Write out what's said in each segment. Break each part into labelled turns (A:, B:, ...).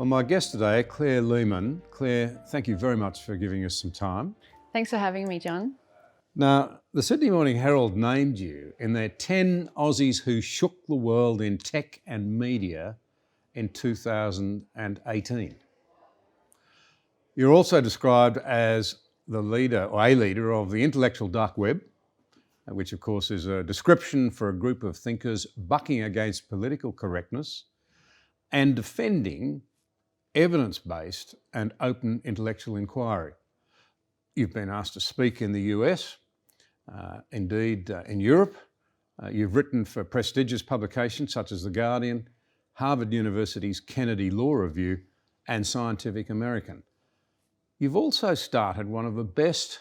A: Well, my guest today, Claire Lehmann. Claire, thank you very much for giving us some time.
B: Thanks for having me, John.
A: Now, the Sydney Morning Herald named you in their 10 Aussies who shook the world in tech and media in 2018. You're also described as the leader, or a leader, of the intellectual dark web, which of course is a description for a group of thinkers bucking against political correctness and defending evidence-based and open intellectual inquiry. You've been asked to speak in the US, indeed in Europe. You've written for prestigious publications such as The Guardian, Harvard University's Kennedy Law Review, and Scientific American. You've also started one of the best,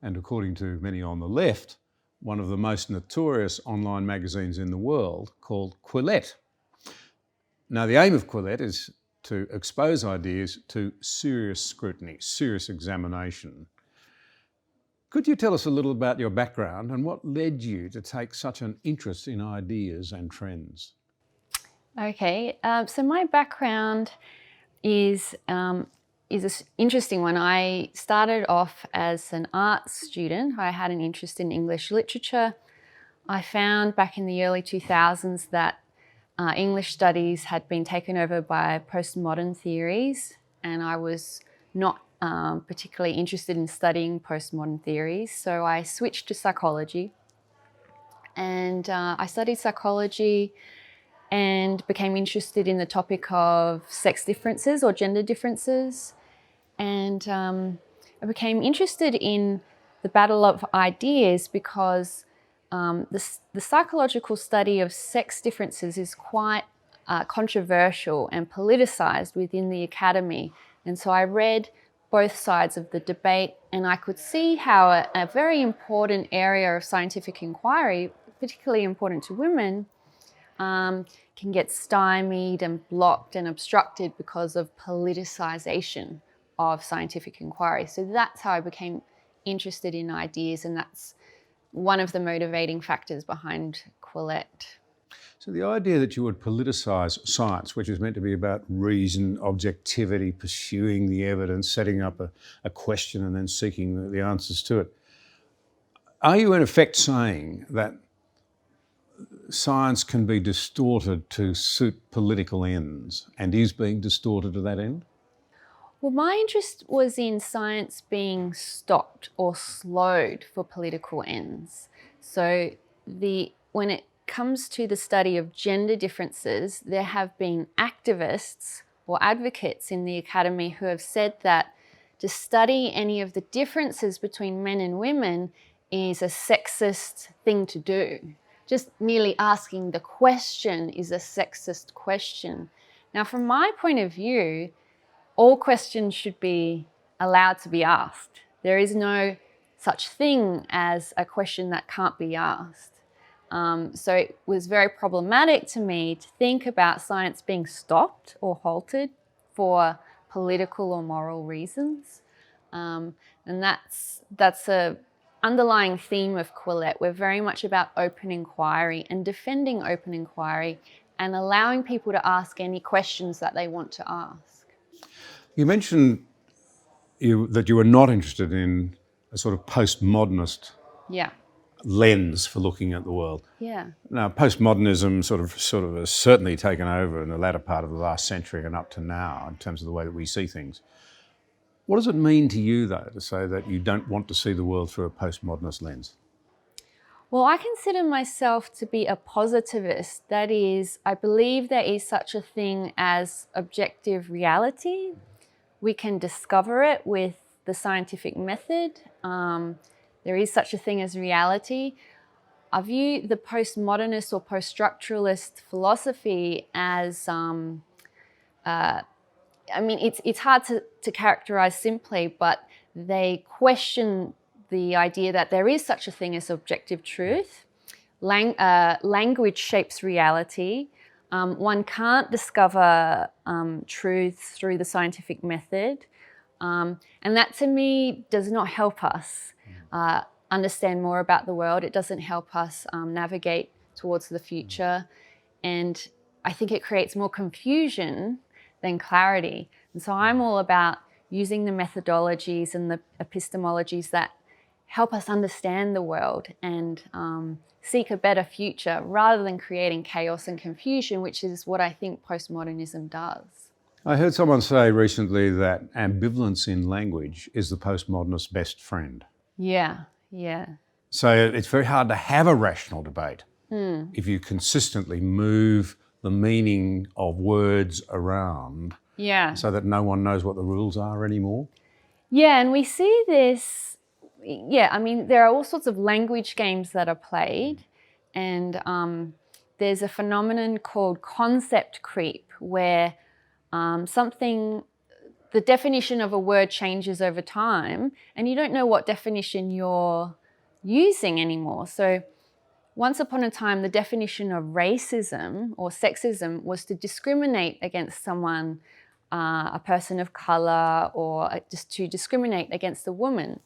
A: and according to many on the left, one of the most notorious online magazines in the world called Quillette. Now, the aim of Quillette is to expose ideas to serious scrutiny, serious examination. Could you tell us a little about your background and what led you to take such an interest in ideas and trends?
B: Okay, so my background is an interesting one. I started off as an arts student. I had an interest in English literature. I found back in the early 2000s that English studies had been taken over by postmodern theories, and I was not particularly interested in studying postmodern theories, so I switched to psychology. And I studied psychology and became interested in the topic of sex differences or gender differences. And I became interested in the battle of ideas because the psychological study of sex differences is quite controversial and politicized within the academy. And so I read both sides of the debate, and I could see how a very important area of scientific inquiry, particularly important to women, can get stymied and blocked and obstructed because of politicization of scientific inquiry. So that's how I became interested in ideas, and that's one of the motivating factors behind Quillette.
A: So the idea that you would politicise science, which is meant to be about reason, objectivity, pursuing the evidence, setting up a question and then seeking the answers to it, are you in effect saying that science can be distorted to suit political ends and is being distorted to that end?
B: Well, my interest was in science being stopped or slowed for political ends. So when it comes to the study of gender differences, there have been activists or advocates in the academy who have said that to study any of the differences between men and women is a sexist thing to do. Just merely asking the question is a sexist question. Now, from my point of view, all questions should be allowed to be asked. There is no such thing as a question that can't be asked. So it was very problematic to me to think about science being stopped or halted for political or moral reasons. And that's a underlying theme of Quillette. We're very much about open inquiry and defending open inquiry and allowing people to ask any questions that they want to ask.
A: You mentioned that you were not interested in a sort of postmodernist lens for looking at the world.
B: Yeah.
A: Now, postmodernism sort of has certainly taken over in the latter part of the last century and up to now in terms of the way that we see things. What does it mean to you, though, to say that you don't want to see the world through a postmodernist lens?
B: Well, I consider myself to be a positivist. That is, I believe there is such a thing as objective reality. We can discover it with the scientific method. There is such a thing as reality. I view the postmodernist or post-structuralist philosophy as, it's hard to characterize simply, but they question the idea that there is such a thing as objective truth. Language shapes reality. One can't discover truth through the scientific method. And that to me does not help us understand more about the world. It doesn't help us navigate towards the future. And I think it creates more confusion than clarity. And so I'm all about using the methodologies and the epistemologies that help us understand the world and seek a better future rather than creating chaos and confusion, which is what I think postmodernism does.
A: I heard someone say recently that ambivalence in language is the postmodernist's best friend.
B: Yeah.
A: So it's very hard to have a rational debate if you consistently move the meaning of words around so that no one knows what the rules are anymore.
B: Yeah, and we see this, I mean, there are all sorts of language games that are played, and there's a phenomenon called concept creep where the definition of a word changes over time and you don't know what definition you're using anymore. So once upon a time, the definition of racism or sexism was to discriminate against someone, a person of color, or just to discriminate against a woman.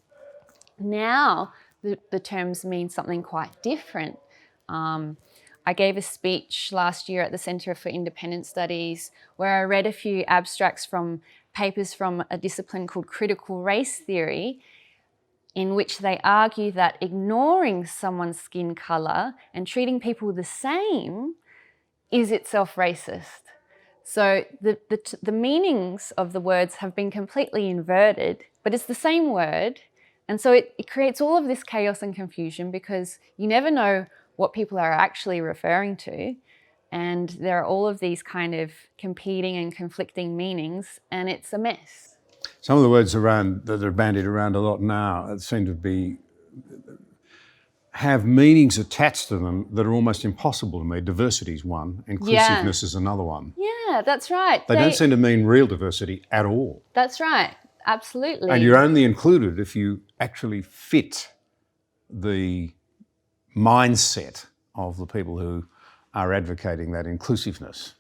B: Now, the terms mean something quite different. I gave a speech last year at the Centre for Independent Studies where I read a few abstracts from papers from a discipline called critical race theory, in which they argue that ignoring someone's skin colour and treating people the same is itself racist. So the meanings of the words have been completely inverted, but it's the same word. And so it creates all of this chaos and confusion because you never know what people are actually referring to. And there are all of these kind of competing and conflicting meanings, and it's a mess.
A: Some of the words around that are bandied around a lot now seem to have meanings attached to them that are almost impossible to me. Diversity is one, inclusiveness is another one.
B: Yeah, that's right.
A: They don't seem to mean real diversity at all.
B: That's right, absolutely.
A: And you're only included if you actually fit the mindset of the people who are advocating that inclusiveness.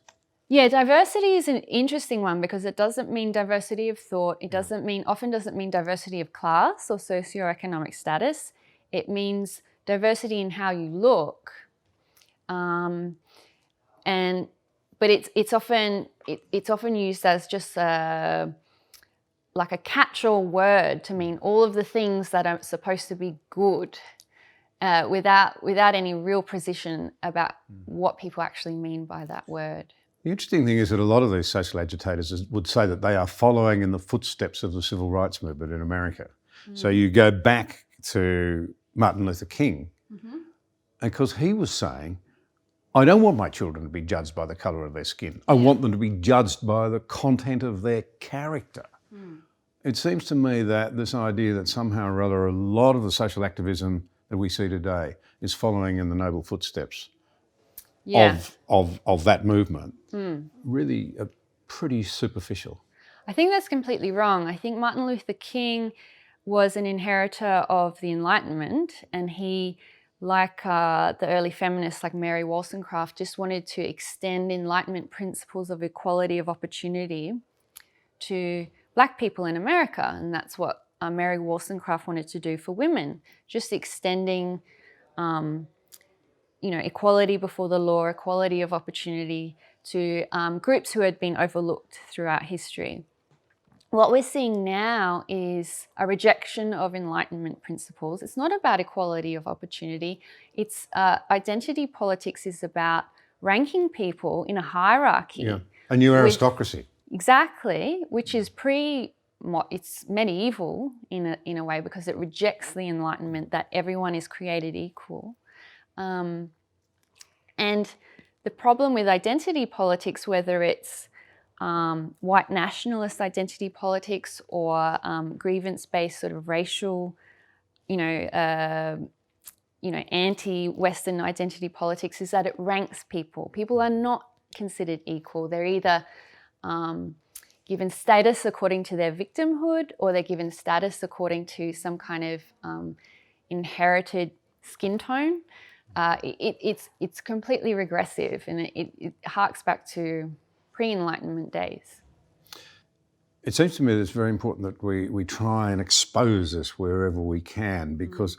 B: Yeah, diversity is an interesting one because it doesn't mean diversity of thought. It often doesn't mean diversity of class or socioeconomic status. It means diversity in how you look. But it's often used as just like a catch-all word to mean all of the things that are supposed to be good, without any real precision about what people actually mean by that word.
A: The interesting thing is that a lot of these social agitators would say that they are following in the footsteps of the civil rights movement in America. So you go back to Martin Luther King, because he was saying, I don't want my children to be judged by the colour of their skin. I want them to be judged by the content of their character. It seems to me that this idea that somehow or other a lot of the social activism that we see today is following in the noble footsteps of that movement, really pretty superficial.
B: I think that's completely wrong. I think Martin Luther King was an inheritor of the Enlightenment, and he, like the early feminists like Mary Wollstonecraft, just wanted to extend Enlightenment principles of equality of opportunity to Black people in America, and that's what Mary Wollstonecraft wanted to do for women, just extending equality before the law, equality of opportunity to groups who had been overlooked throughout history. What we're seeing now is a rejection of Enlightenment principles. It's not about equality of opportunity. It's identity politics is about ranking people in a hierarchy.
A: Yeah, a new aristocracy.
B: Exactly, which is it's medieval in a way because it rejects the Enlightenment that everyone is created equal. And the problem with identity politics, whether it's white nationalist identity politics or grievance-based sort of racial, anti-Western identity politics, is that it ranks people. People are not considered equal. They're either given status according to their victimhood, or they're given status according to some kind of inherited skin tone. It's completely regressive, and it harks back to pre-Enlightenment days.
A: It seems to me that it's very important that we try and expose this wherever we can, because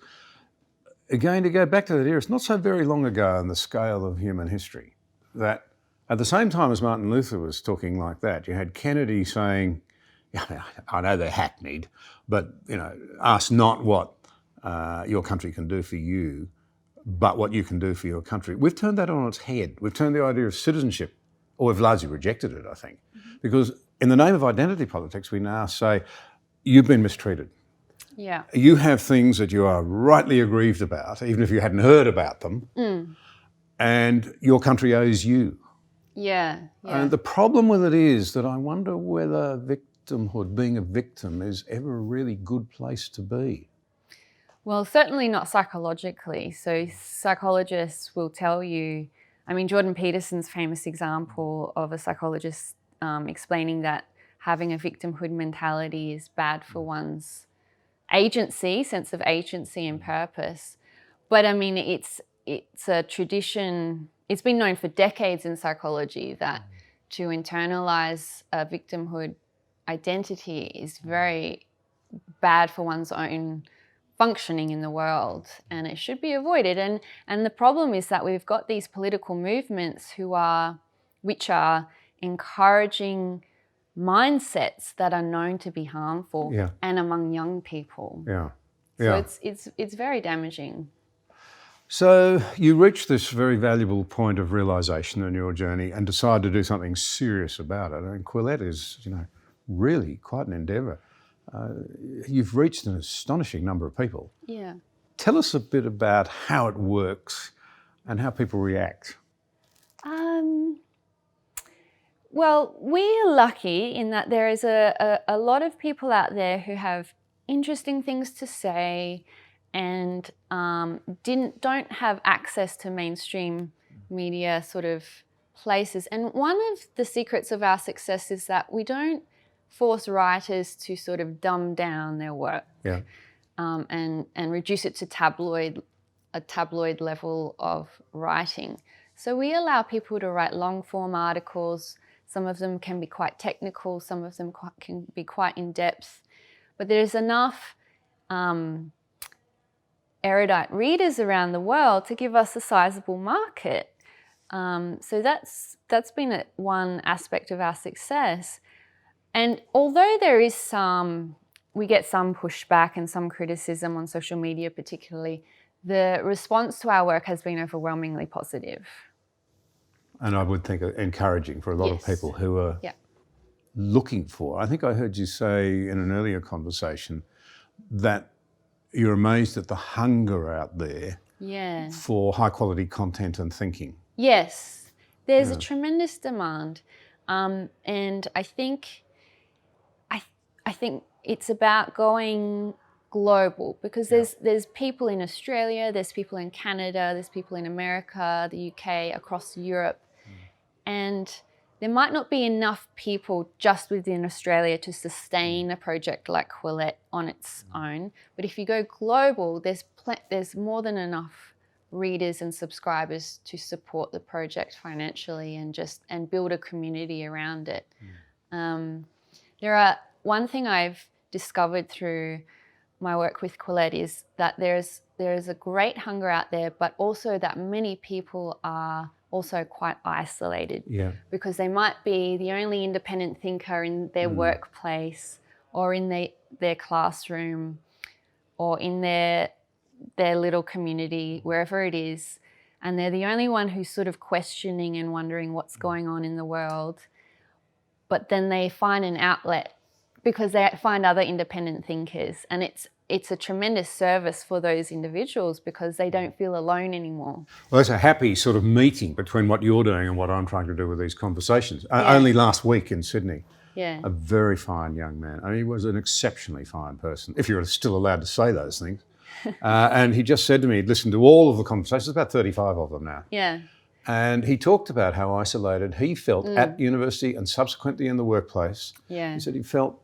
A: again, to go back to that era, it's not so very long ago in the scale of human history that At the same time as Martin Luther was talking like that, you had Kennedy saying, I know they're hackneyed, but ask not what your country can do for you, but what you can do for your country. We've turned that on its head. We've turned the idea of citizenship, or we've largely rejected it, I think, because in the name of identity politics, we now say, you've been mistreated.
B: Yeah.
A: You have things that you are rightly aggrieved about, even if you hadn't heard about them, and your country owes you.
B: Yeah.
A: And the problem with it is that I wonder whether victimhood, being a victim, is ever a really good place to be.
B: Well, certainly not psychologically. So psychologists will tell you, Jordan Peterson's famous example of a psychologist explaining that having a victimhood mentality is bad for one's agency, sense of agency and purpose. But it's a tradition. It's been known for decades in psychology that to internalize a victimhood identity is very bad for one's own functioning in the world, and it should be avoided. And the problem is that we've got these political movements which are encouraging mindsets that are known to be harmful, and among young people. So it's very damaging.
A: So you reached this very valuable point of realisation in your journey and decide to do something serious about it. Quillette is, really quite an endeavour. You've reached an astonishing number of people.
B: Yeah.
A: Tell us a bit about how it works and how people react.
B: Well, we're lucky in that there is a lot of people out there who have interesting things to say and don't have access to mainstream media sort of places. And one of the secrets of our success is that we don't force writers to sort of dumb down their work and reduce it to a tabloid level of writing. So we allow people to write long form articles. Some of them can be quite technical, some of them can be quite in-depth, but there's enough erudite readers around the world to give us a sizable market. So that's been one aspect of our success. And although we get some pushback and some criticism on social media particularly, the response to our work has been overwhelmingly positive.
A: And I would think encouraging for a lot of people who are looking for. I think I heard you say in an earlier conversation that you're amazed at the hunger out there for high quality content and thinking.
B: Yes, there's a tremendous demand. And I think it's about going global because there's people in Australia, there's people in Canada, there's people in America, the UK, across Europe. And there might not be enough people just within Australia to sustain a project like Quillette on its own. But if you go global, there's more than enough readers and subscribers to support the project financially and build a community around it. One thing I've discovered through my work with Quillette is that there is a great hunger out there, but also that many people are also quite isolated because they might be the only independent thinker in their workplace or in their classroom or in their little community, wherever it is, and they're the only one who's sort of questioning and wondering what's going on in the world. But then they find an outlet because they find other independent thinkers, and it's a tremendous service for those individuals because they don't feel alone anymore.
A: Well, it's a happy sort of meeting between what you're doing and what I'm trying to do with these conversations. Only last week in Sydney, a very fine young man. He was an exceptionally fine person, if you're still allowed to say those things. And he just said to me, he'd listened to all of the conversations, about 35 of them now.
B: Yeah.
A: And he talked about how isolated he felt at university and subsequently in the workplace.
B: Yeah.
A: He said he felt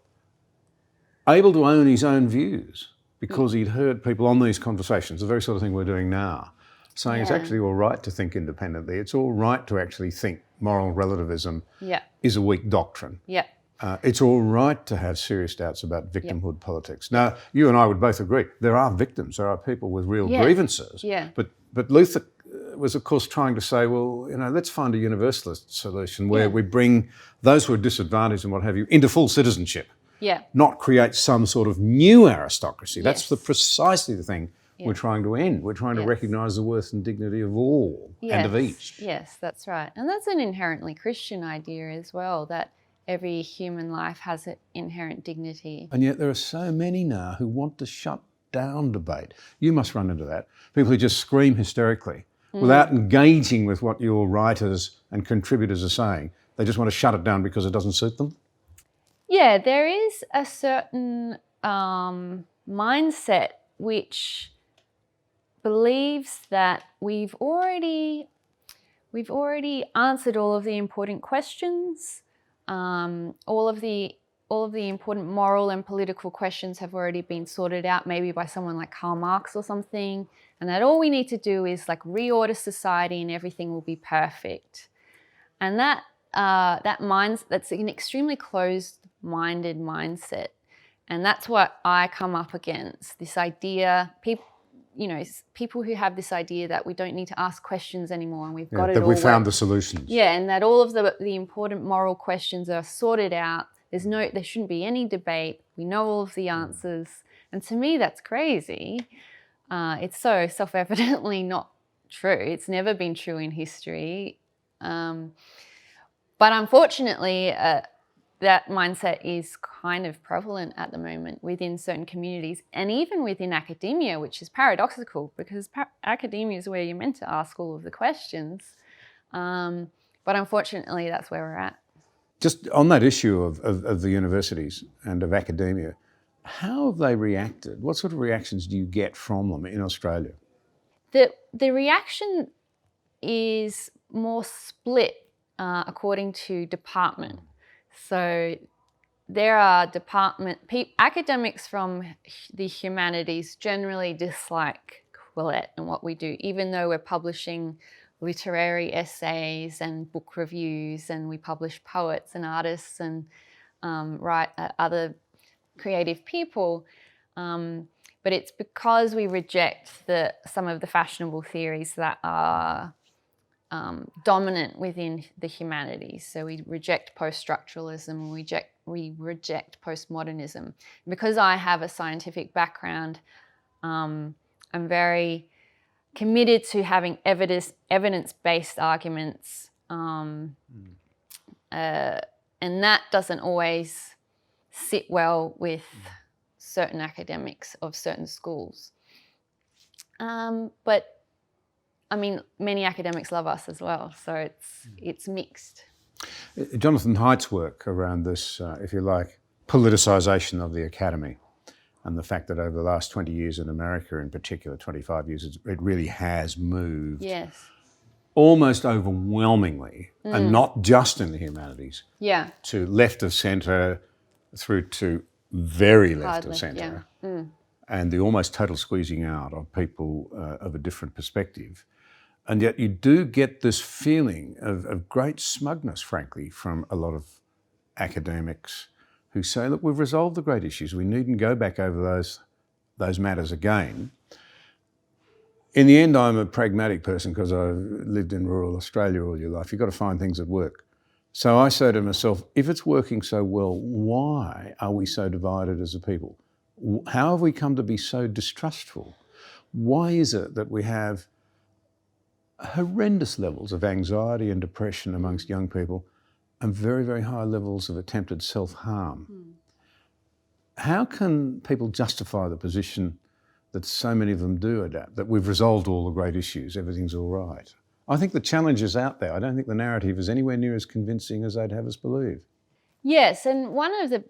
A: able to own his own views because he'd heard people on these conversations, the very sort of thing we're doing now, saying it's actually all right to think independently. It's all right to actually think moral relativism is a weak doctrine.
B: Yeah.
A: It's all right to have serious doubts about victimhood politics. Now, you and I would both agree, there are victims, there are people with real grievances.
B: Yeah.
A: But Luther was, of course, trying to say, well, let's find a universalist solution where we bring those who are disadvantaged and what have you into full citizenship.
B: Yeah.
A: Not create some sort of new aristocracy.
B: Yes.
A: That's precisely the thing we're trying to end. We're trying to recognise the worth and dignity of all and of each.
B: Yes, that's right. And that's an inherently Christian idea as well, that every human life has an inherent dignity.
A: And yet there are so many now who want to shut down debate. You must run into that. People who just scream hysterically without engaging with what your writers and contributors are saying. They just want to shut it down because it doesn't suit them.
B: Yeah, there is a certain mindset which believes that we've already answered all of the important questions. All of the important moral and political questions have already been sorted out, maybe by someone like Karl Marx or something, and that all we need to do is like reorder society and everything will be perfect. And that's an extremely closed-minded mindset, and that's what I come up against. This idea, people who have this idea that we don't need to ask questions anymore and we've got it all.
A: That we found the solutions.
B: Yeah, and that all of the important moral questions are sorted out. There shouldn't be any debate. We know all of the answers. And to me, that's crazy. It's so self-evidently not true. It's never been true in history. But unfortunately, that mindset is kind of prevalent at the moment within certain communities and even within academia, which is paradoxical because academia is where you're meant to ask all of the questions. But unfortunately, that's where we're at.
A: Just on that issue of the universities and of academia, how have they reacted? What sort of reactions do you get from them in Australia?
B: The reaction is more split according to department. So there are academics from the humanities generally dislike Quillette and what we do, even though we're publishing literary essays and book reviews, and we publish poets and artists and other creative people. But it's because we reject some of the fashionable theories that are dominant within the humanities. So we reject post-structuralism, and we reject postmodernism. Because I have a scientific background, I'm very committed to having evidence-based arguments, and that doesn't always sit well with certain academics of certain schools. But I mean, many academics love us as well, so it's mixed.
A: Jonathan Haidt's work around this, if you like, politicisation of the academy, and the fact that over the last 20 years in America, in particular 25 years, it really has moved almost overwhelmingly, and not just in the humanities, to left of centre through to very left of centre, and the almost total squeezing out of people of a different perspective. And yet you do get this feeling of great smugness, frankly, from a lot of academics who say, look, we've resolved the great issues. We needn't go back over those matters again. In the end, I'm a pragmatic person because I've lived in rural Australia all your life. You've got to find things that work. So I say to myself, if it's working so well, why are we so divided as a people? How have we come to be so distrustful? Why is it that we have horrendous levels of anxiety and depression amongst young people and very, very high levels of attempted self-harm? How can people justify the position that so many of them do adapt, that we've resolved all the great issues, everything's all right? I think the challenge is out there. I don't think the narrative is anywhere near as convincing as they'd have us believe.
B: Yes, and one of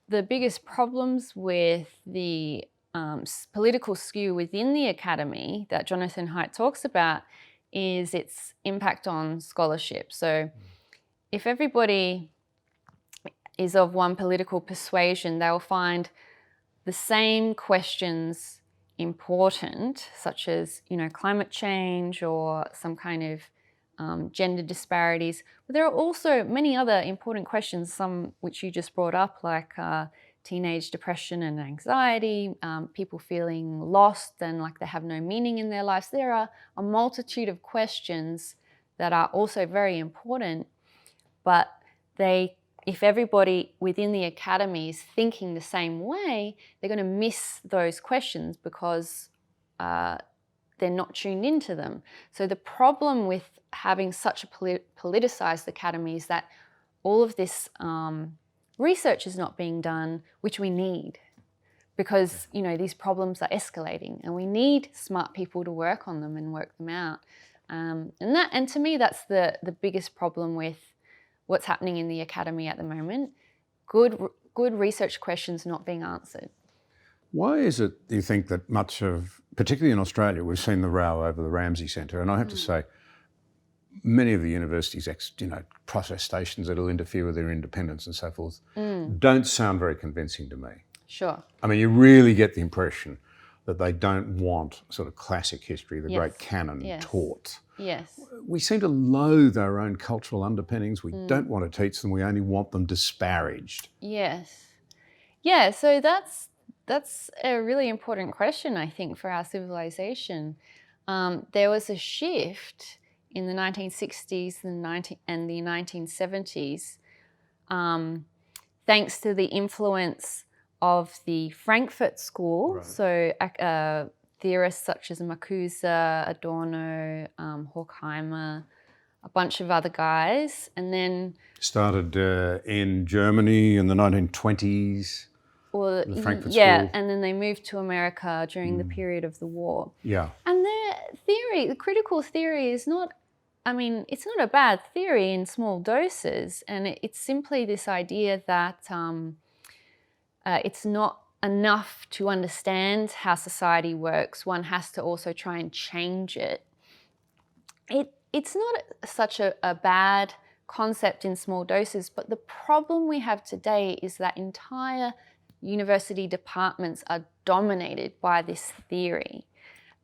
B: the biggest problems with the political skew within the academy that Jonathan Haidt talks about is its impact on scholarship. So if everybody is of one political persuasion, they'll find the same questions important, such as, climate change or some kind of gender disparities. But there are also many other important questions, some which you just brought up, like teenage depression and anxiety, people feeling lost and like they have no meaning in their lives. There are a multitude of questions that are also very important, but if everybody within the academy is thinking the same way, they're going to miss those questions because they're not tuned into them. So the problem with having such a politicized academy is that all of this research is not being done, which we need, because these problems are escalating, and we need smart people to work on them and work them out. And to me, that's the biggest problem with what's happening in the academy at the moment. Good research questions not being answered.
A: Why is it, do you think, that much of, particularly in Australia, we've seen the row over the Ramsay Centre, and I have to say, many of the universities, protestations that will interfere with their independence and so forth, don't sound very convincing to me.
B: Sure.
A: I mean, you really get the impression that they don't want sort of classic history, the great canon taught.
B: Yes.
A: We seem to loathe our own cultural underpinnings. We don't want to teach them. We only want them disparaged.
B: Yes. Yeah, so that's a really important question, I think, for our civilization. There was a shift in the 1960s and the 1970s, thanks to the influence of the Frankfurt School. Right. So theorists such as Marcuse, Adorno, Horkheimer, a bunch of other guys, and then
A: started in Germany in the 1920s.
B: Well,
A: the Frankfurt
B: yeah,
A: School.
B: And then they moved to America during the period of the war.
A: Yeah.
B: And their theory, the critical theory, is not, it's not a bad theory in small doses, and it's simply this idea that it's not enough to understand how society works. One has to also try and change it. It's not such a bad concept in small doses, but the problem we have today is that entire university departments are dominated by this theory.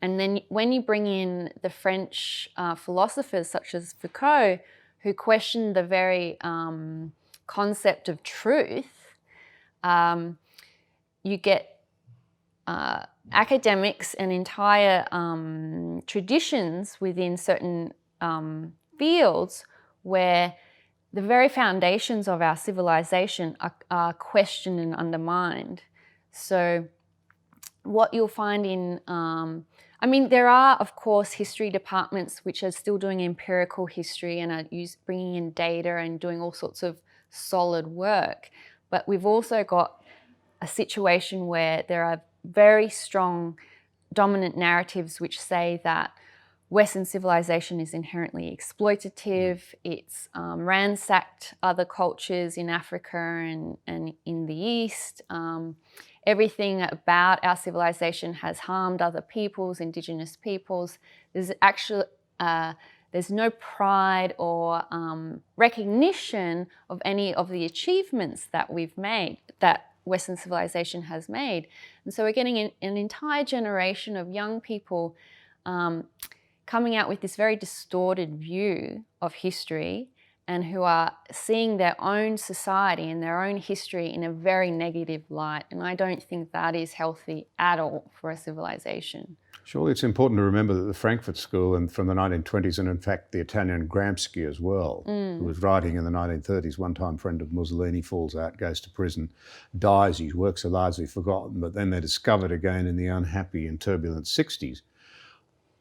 B: And then when you bring in the French philosophers such as Foucault, who questioned the very concept of truth, you get academics and entire traditions within certain fields where the very foundations of our civilization are questioned and undermined. So what you'll find in, there are, of course, history departments which are still doing empirical history and are bringing in data and doing all sorts of solid work. But we've also got a situation where there are very strong dominant narratives which say that Western civilization is inherently exploitative. It's ransacked other cultures in Africa and in the East. Everything about our civilization has harmed other peoples, Indigenous peoples. There's actually there's no pride or recognition of any of the achievements that we've made, that Western civilization has made. And so we're getting an entire generation of young people coming out with this very distorted view of history, and who are seeing their own society and their own history in a very negative light. And I don't think that is healthy at all for a civilization.
A: Surely it's important to remember that the Frankfurt School and from the 1920s, and in fact the Italian Gramsci as well, who was writing in the 1930s, one-time friend of Mussolini, falls out, goes to prison, dies, his works are largely forgotten, but then they're discovered again in the unhappy and turbulent 60s.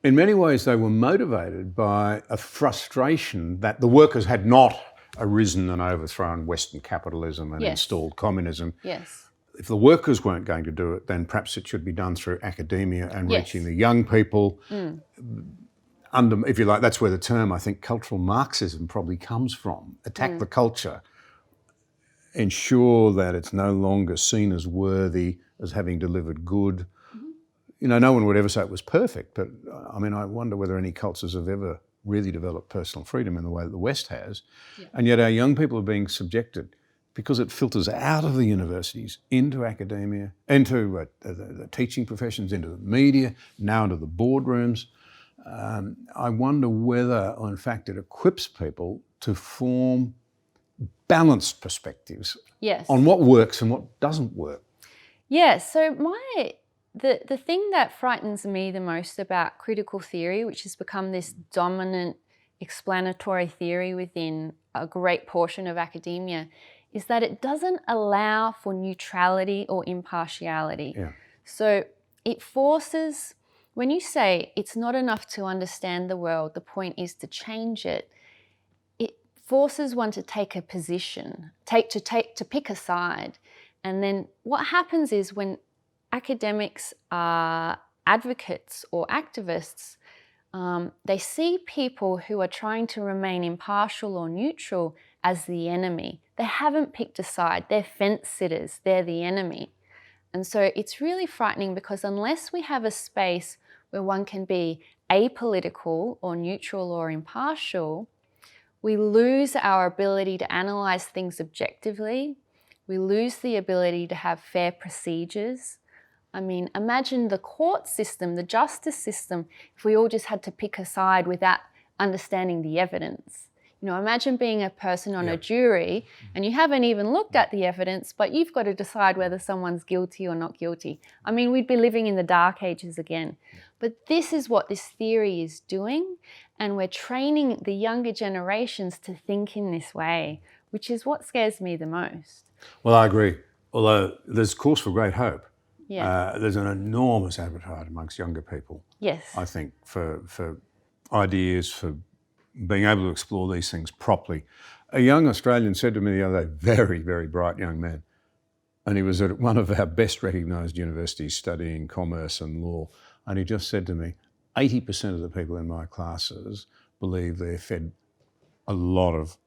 A: In many ways, they were motivated by a frustration that the workers had not arisen and overthrown Western capitalism and installed communism.
B: Yes.
A: If the workers weren't going to do it, then perhaps it should be done through academia and reaching the young people. If you like, that's where the term, I think, cultural Marxism probably comes from. Attack the culture, ensure that it's no longer seen as worthy, as having delivered good. No one would ever say it was perfect, but I wonder whether any cultures have ever really developed personal freedom in the way that the West has. Yeah. And yet our young people are being subjected, because it filters out of the universities into academia, into the teaching professions, into the media, now into the boardrooms. I wonder whether, in fact, it equips people to form balanced perspectives
B: Yes.
A: on what works and what doesn't work.
B: Yeah, so the thing that frightens me the most about critical theory, which has become this dominant explanatory theory within a great portion of academia, is that it doesn't allow for neutrality or impartiality.
A: Yeah.
B: So it forces, when you say it's not enough to understand the world, the point is to change it, it forces one to take a position, to pick a side. And then what happens is when academics are advocates or activists, they see people who are trying to remain impartial or neutral as the enemy. They haven't picked a side. They're fence sitters. They're the enemy. And so it's really frightening because unless we have a space where one can be apolitical or neutral or impartial, we lose our ability to analyze things objectively. We lose the ability to have fair procedures. I mean, imagine the court system, the justice system, if we all just had to pick a side without understanding the evidence. You know, imagine being a person on a jury and you haven't even looked at the evidence, but you've got to decide whether someone's guilty or not guilty. I mean, we'd be living in the dark ages again. But this is what this theory is doing, and we're training the younger generations to think in this way, which is what scares me the most.
A: Well, I agree. Although there's cause for great hope.
B: Yeah.
A: There's an enormous appetite amongst younger people,
B: Yes.
A: I think, for ideas, for being able to explore these things properly. A young Australian said to me the other day, very, very bright young man, and he was at one of our best recognised universities studying commerce and law, and he just said to me, 80% of the people in my classes believe they're fed a lot of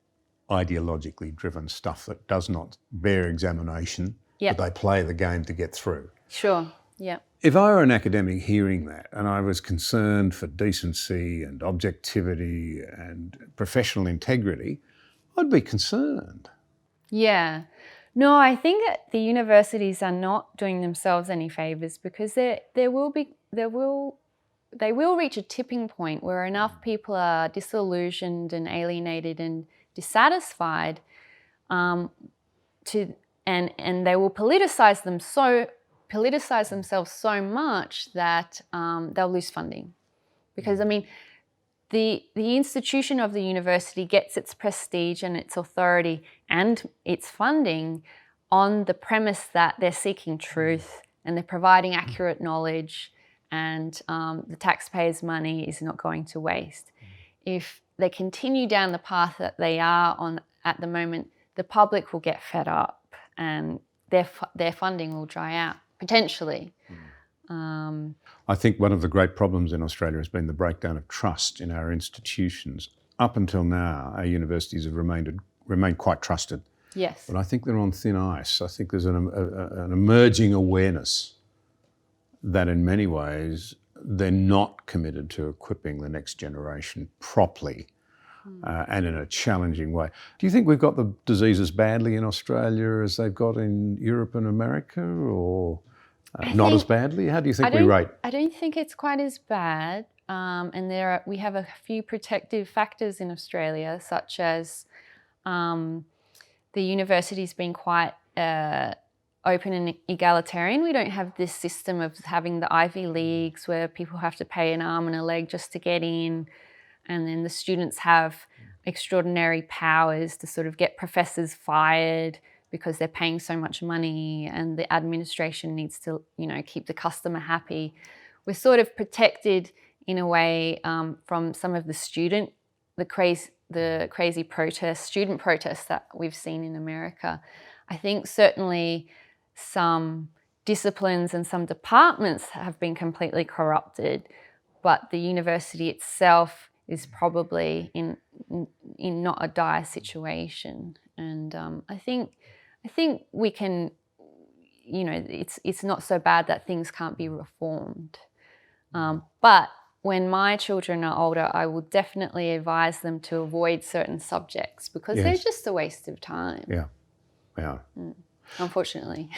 A: ideologically driven stuff that does not bear examination, but they play the game to get through.
B: Sure, yeah.
A: If I were an academic hearing that and I was concerned for decency and objectivity and professional integrity, I'd be concerned.
B: Yeah. No, I think that the universities are not doing themselves any favours because they will reach a tipping point where enough people are disillusioned and alienated and dissatisfied and they will politicise themselves so much that they'll lose funding. Because, I mean, the institution of the university gets its prestige and its authority and its funding on the premise that they're seeking truth and they're providing accurate knowledge and the taxpayers' money is not going to waste. If they continue down the path that they are on at the moment, the public will get fed up and their funding will dry out, potentially.
A: I think one of the great problems in Australia has been the breakdown of trust in our institutions. Up until now, our universities have remained quite trusted.
B: Yes.
A: But I think they're on thin ice. I think there's an emerging awareness that in many ways they're not committed to equipping the next generation properly and in a challenging way. Do you think we've got the disease as badly in Australia as they've got in Europe and America, or not as badly? How do you think we rate?
B: I don't think it's quite as bad. And we have a few protective factors in Australia, such as the university's been quite open and egalitarian. We don't have this system of having the Ivy Leagues where people have to pay an arm and a leg just to get in, and then the students have extraordinary powers to sort of get professors fired because they're paying so much money, and the administration needs to, keep the customer happy. We're sort of protected in a way from some of the crazy student protests that we've seen in America. I think certainly some disciplines and some departments have been completely corrupted, but the university itself is probably in not a dire situation. And I think we can, it's not so bad that things can't be reformed. But when my children are older, I will definitely advise them to avoid certain subjects because they're just a waste of time.
A: Yeah.
B: Unfortunately.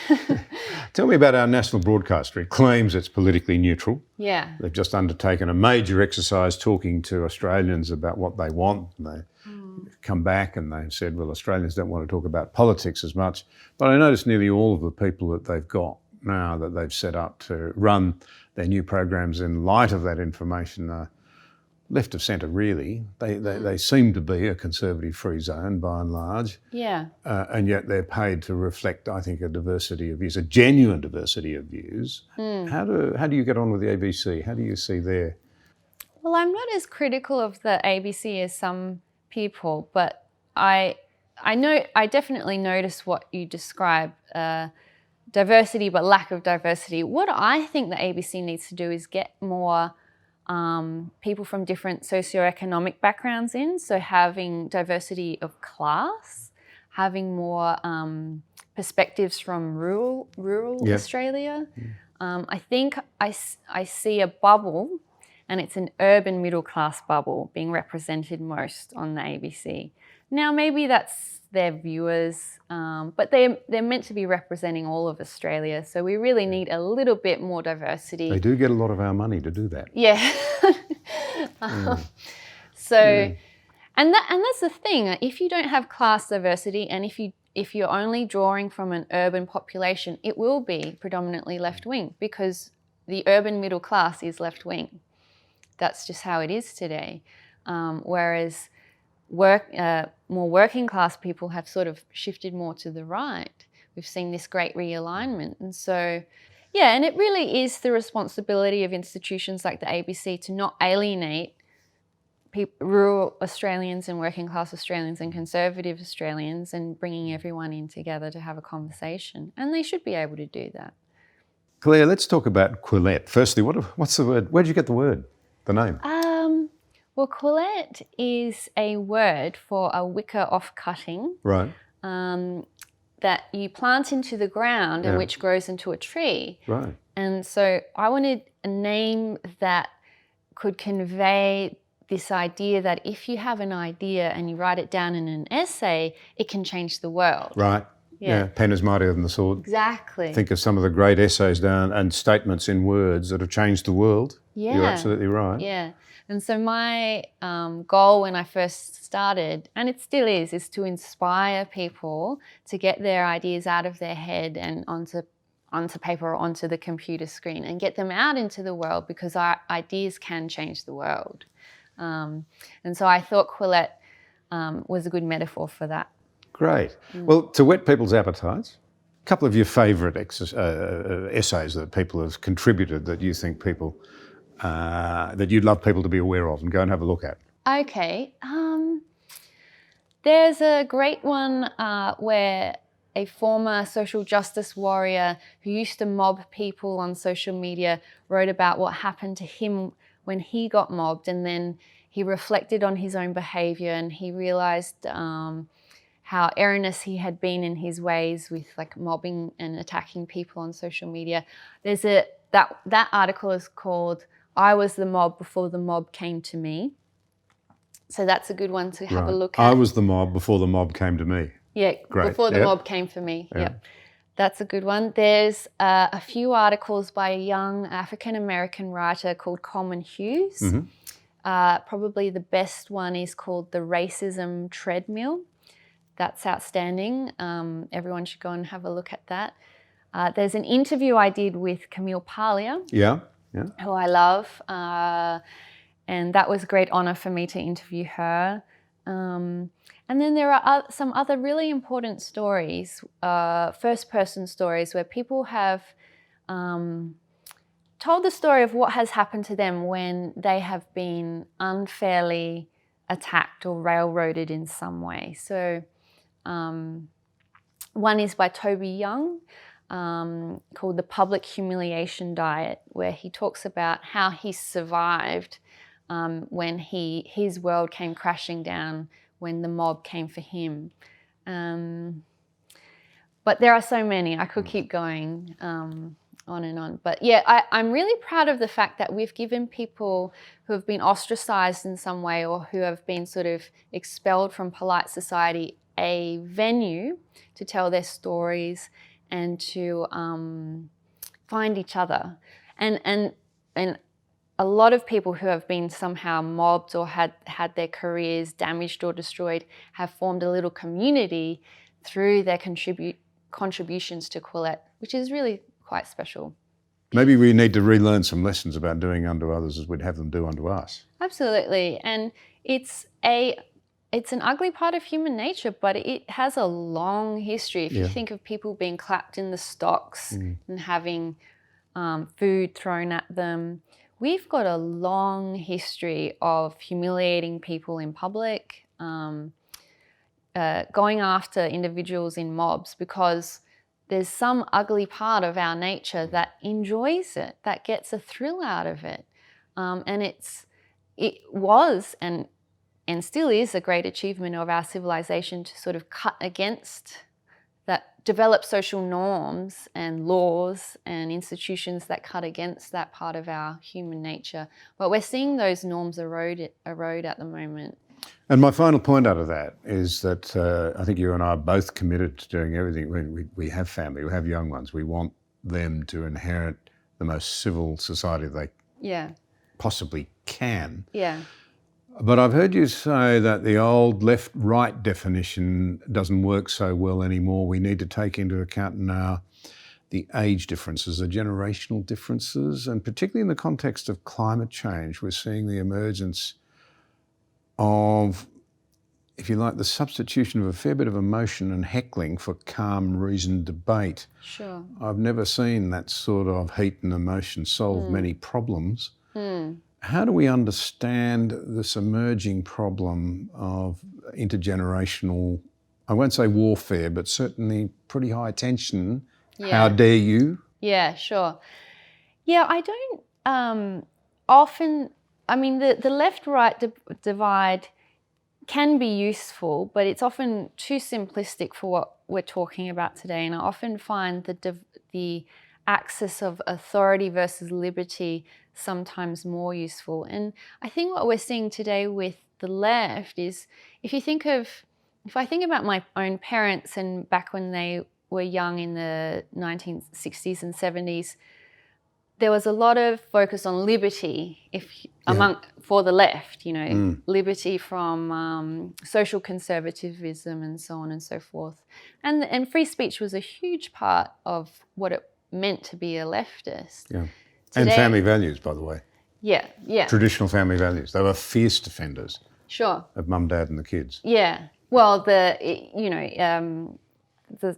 A: Tell me about our national broadcaster. It claims it's politically neutral.
B: Yeah.
A: They've just undertaken a major exercise talking to Australians about what they want. And come back and they've said, well, Australians don't want to talk about politics as much. But I noticed nearly all of the people that they've got now that they've set up to run their new programs in light of that information are left of centre, really. They seem to be a conservative free zone by and large.
B: Yeah.
A: And yet they're paid to reflect, I think, a diversity of views, a genuine diversity of views. How do you get on with the ABC? How do you see their...
B: Well, I'm not as critical of the ABC as some people, but I definitely notice what you describe, diversity but lack of diversity. What I think the ABC needs to do is get more people from different socioeconomic backgrounds in, so having diversity of class, having more perspectives from rural Australia. I think I see a bubble, and it's an urban middle class bubble being represented most on the ABC. Now maybe that's their viewers, but they're meant to be representing all of Australia, so we really need a little bit more diversity.
A: They do get a lot of our money to do that.
B: Yeah. And that's the thing. If you don't have class diversity, and if you're only drawing from an urban population, it will be predominantly left wing, because the urban middle class is left wing. That's just how it is today. Whereas more working class people have sort of shifted more to the right. We've seen this great realignment. And so, yeah, and it really is the responsibility of institutions like the ABC to not alienate rural Australians and working class Australians and conservative Australians, and bringing everyone in together to have a conversation. And they should be able to do that.
A: Claire, let's talk about Quillette. Firstly, what's the word? Where did you get the word, the name?
B: Well, Quillette is a word for a wicker off-cutting.
A: Right.
B: That you plant into the ground and which grows into a tree.
A: Right.
B: And so I wanted a name that could convey this idea that if you have an idea and you write it down in an essay, it can change the world.
A: Right. Yeah. Pen is mightier than the sword.
B: Exactly.
A: Think of some of the great essays down and statements in words that have changed the world.
B: Yeah.
A: You're absolutely right.
B: Yeah. And so my goal when I first started, and it still is to inspire people to get their ideas out of their head and onto paper or onto the computer screen, and get them out into the world, because our ideas can change the world. And so I thought Quillette was a good metaphor for that.
A: Great. Well, to whet people's appetites, a couple of your favourite essays that people have contributed that you think people... that you'd love people to be aware of and go and have a look at.
B: Okay. There's a great one where a former social justice warrior who used to mob people on social media wrote about what happened to him when he got mobbed, and then he reflected on his own behaviour, and he realised how erroneous he had been in his ways with like mobbing and attacking people on social media. There's that article is called "I Was the Mob Before the Mob Came to Me." So that's a good one to have a look at.
A: I was the mob before the mob came to me.
B: Yeah,
A: great.
B: Before the mob came for me. Yep. That's a good one. There's a few articles by a young African-American writer called Coleman Hughes.
A: Mm-hmm.
B: Probably the best one is called The Racism Treadmill. That's outstanding. Everyone should go and have a look at that. There's an interview I did with Camille Paglia.
A: Yeah.
B: Who I love, and that was a great honour for me to interview her. And then there are some other really important stories, first-person stories, where people have told the story of what has happened to them when they have been unfairly attacked or railroaded in some way. So one is by Toby Young, called The Public Humiliation Diet, where he talks about how he survived when his world came crashing down when the mob came for him. But there are so many. I could keep going on and on. But yeah, I'm really proud of the fact that we've given people who have been ostracized in some way, or who have been sort of expelled from polite society, a venue to tell their stories and to find each other. And a lot of people who have been somehow mobbed or had their careers damaged or destroyed have formed a little community through their contributions to Quillette, which is really quite special.
A: Maybe we need to relearn some lessons about doing unto others as we'd have them do unto us.
B: Absolutely. And it's an ugly part of human nature, but it has a long history. If you think of people being clapped in the stocks and having food thrown at them, we've got a long history of humiliating people in public, going after individuals in mobs because there's some ugly part of our nature that enjoys it, that gets a thrill out of it. And it was and still is a great achievement of our civilization to sort of cut against that, develop social norms and laws and institutions that cut against that part of our human nature. But we're seeing those norms erode at the moment.
A: And my final point out of that is that I think you and I are both committed to doing everything. We have family, we have young ones. We want them to inherit the most civil society they possibly can.
B: Yeah.
A: But I've heard you say that the old left-right definition doesn't work so well anymore. We need to take into account now the age differences, the generational differences, and particularly in the context of climate change, we're seeing the emergence of, if you like, the substitution of a fair bit of emotion and heckling for calm, reasoned debate.
B: Sure.
A: I've never seen that sort of heat and emotion solve many problems. How do we understand this emerging problem of intergenerational, I won't say warfare, but certainly pretty high tension? How dare you?
B: Yeah, sure. Yeah, I don't often, I mean, the left-right divide can be useful, but it's often too simplistic for what we're talking about today. And I often find the axis of authority versus liberty sometimes more useful. And I think what we're seeing today with the left is, if I think about my own parents and back when they were young in the 1960s and 70s, there was a lot of focus on liberty for the left, liberty from social conservatism and so on and so forth. And free speech was a huge part of what it meant to be a leftist.
A: Yeah.
B: Today,
A: and family values, by the way.
B: Yeah.
A: Traditional family values. They were fierce defenders.
B: Sure.
A: Of mum, dad and the kids.
B: Yeah. Well,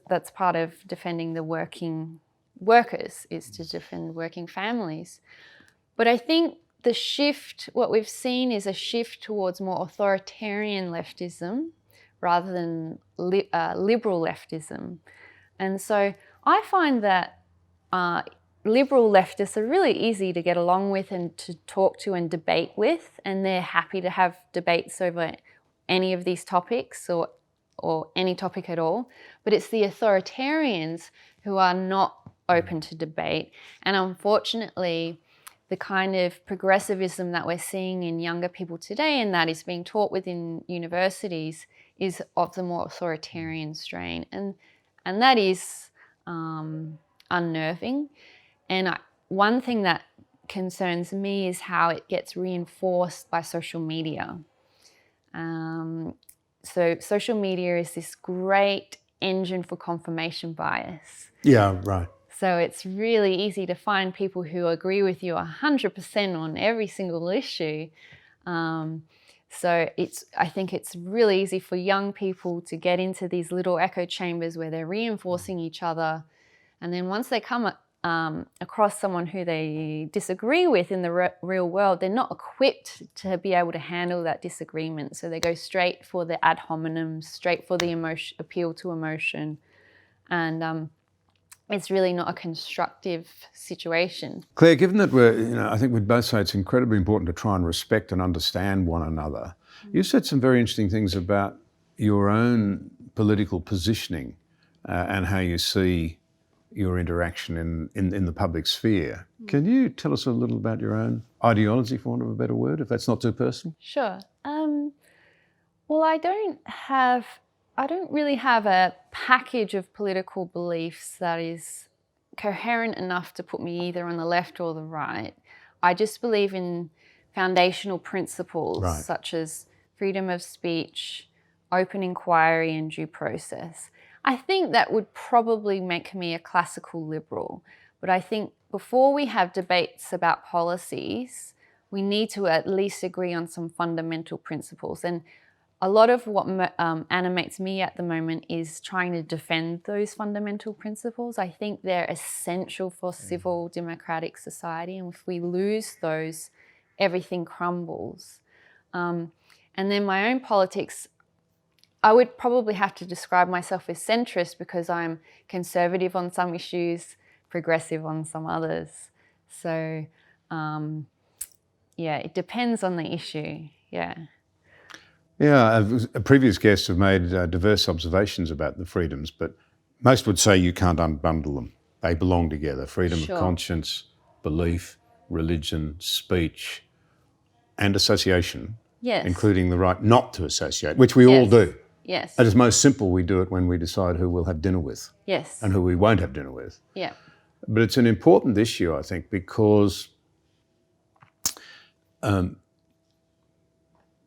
B: that's part of defending the working workers, is to defend working families. But I think what we've seen is a shift towards more authoritarian leftism rather than liberal leftism. And so I find that liberal leftists are really easy to get along with and to talk to and debate with, and they're happy to have debates over any of these topics or any topic at all. But it's the authoritarians who are not open to debate. And unfortunately, the kind of progressivism that we're seeing in younger people today, and that is being taught within universities, is of the more authoritarian strain. And that is unnerving. And one thing that concerns me is how it gets reinforced by social media. So social media is this great engine for confirmation bias.
A: Yeah, right.
B: So it's really easy to find people who agree with you 100% on every single issue. So I think it's really easy for young people to get into these little echo chambers where they're reinforcing each other. And then once they come across someone who they disagree with in the real world, they're not equipped to be able to handle that disagreement. So they go straight for the ad hominem, straight for the appeal to emotion. And it's really not a constructive situation.
A: Claire, given that I think we'd both say it's incredibly important to try and respect and understand one another. You said some very interesting things about your own political positioning and how you see your interaction in the public sphere. Can you tell us a little about your own ideology, for want of a better word, if that's not too personal?
B: Sure. Well, I don't really have a package of political beliefs that is coherent enough to put me either on the left or the right. I just believe in foundational principles
A: Right.
B: such as freedom of speech, open inquiry, and due process. I think that would probably make me a classical liberal, but I think before we have debates about policies, we need to at least agree on some fundamental principles. And a lot of what animates me at the moment is trying to defend those fundamental principles. I think they're essential for civil democratic society, and if we lose those, everything crumbles. And then my own politics, I would probably have to describe myself as centrist because I'm conservative on some issues, progressive on some others. So, yeah, it depends on the issue, yeah.
A: Yeah, previous guests have made diverse observations about the freedoms, but most would say you can't unbundle them. They belong together. Freedom
B: Sure.
A: of conscience, belief, religion, speech, and association,
B: Yes.
A: including the right not to associate, which we all do.
B: Yes.
A: At its most simple, we do it when we decide who we'll have dinner with
B: Yes.
A: and who we won't have dinner with.
B: Yeah.
A: But it's an important issue, I think, because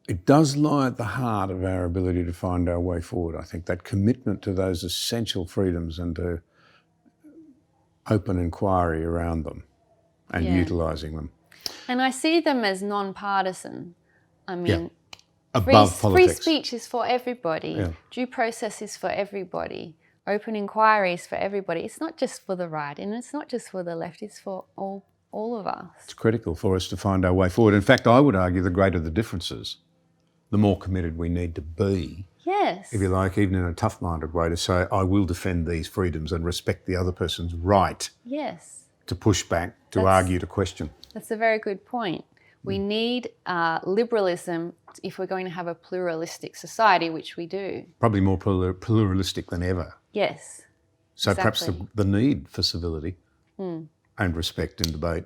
A: it does lie at the heart of our ability to find our way forward. I think that commitment to those essential freedoms and to open inquiry around them and utilising them.
B: And I see them as non-partisan. I mean,
A: Above politics.
B: Free speech is for everybody.
A: Yeah.
B: Due process is for everybody. Open inquiry is for everybody. It's not just for the right and it's not just for the left. It's for all of us.
A: It's critical for us to find our way forward. In fact, I would argue the greater the differences, the more committed we need to be.
B: Yes.
A: If you like, even in a tough-minded way, to say, I will defend these freedoms and respect the other person's right
B: Yes.
A: to push back, to argue, to question.
B: That's a very good point. We need liberalism if we're going to have a pluralistic society, which we do.
A: Probably more pluralistic than ever.
B: Yes.
A: So
B: exactly.
A: perhaps the need for civility and respect in debate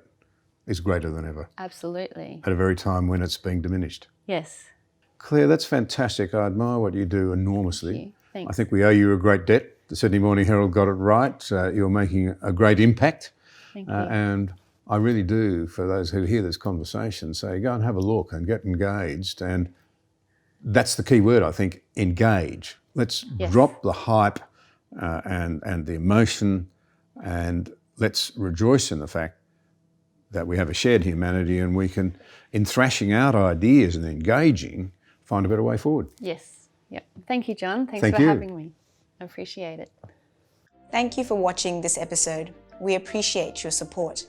A: is greater than ever.
B: Absolutely.
A: At a very time when it's being diminished.
B: Yes.
A: Claire, that's fantastic. I admire what you do enormously.
B: Thank you. Thanks.
A: I think we owe you a great debt. The Sydney Morning Herald got it right. You're making a great impact.
B: Thank you.
A: And I really do, for those who hear this conversation, say go and have a look and get engaged. And that's the key word, I think, engage. Let's drop the hype and the emotion, and let's rejoice in the fact that we have a shared humanity and we can, in thrashing out ideas and engaging, find a better way forward.
B: Yes. Yep. Thank you, John. Thanks
A: Thank
B: for
A: you.
B: having me. I appreciate it.
C: Thank you for watching this episode. We appreciate your support.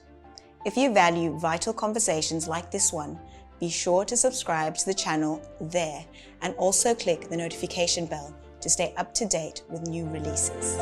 C: If you value vital conversations like this one, be sure to subscribe to the channel there and also click the notification bell to stay up to date with new releases.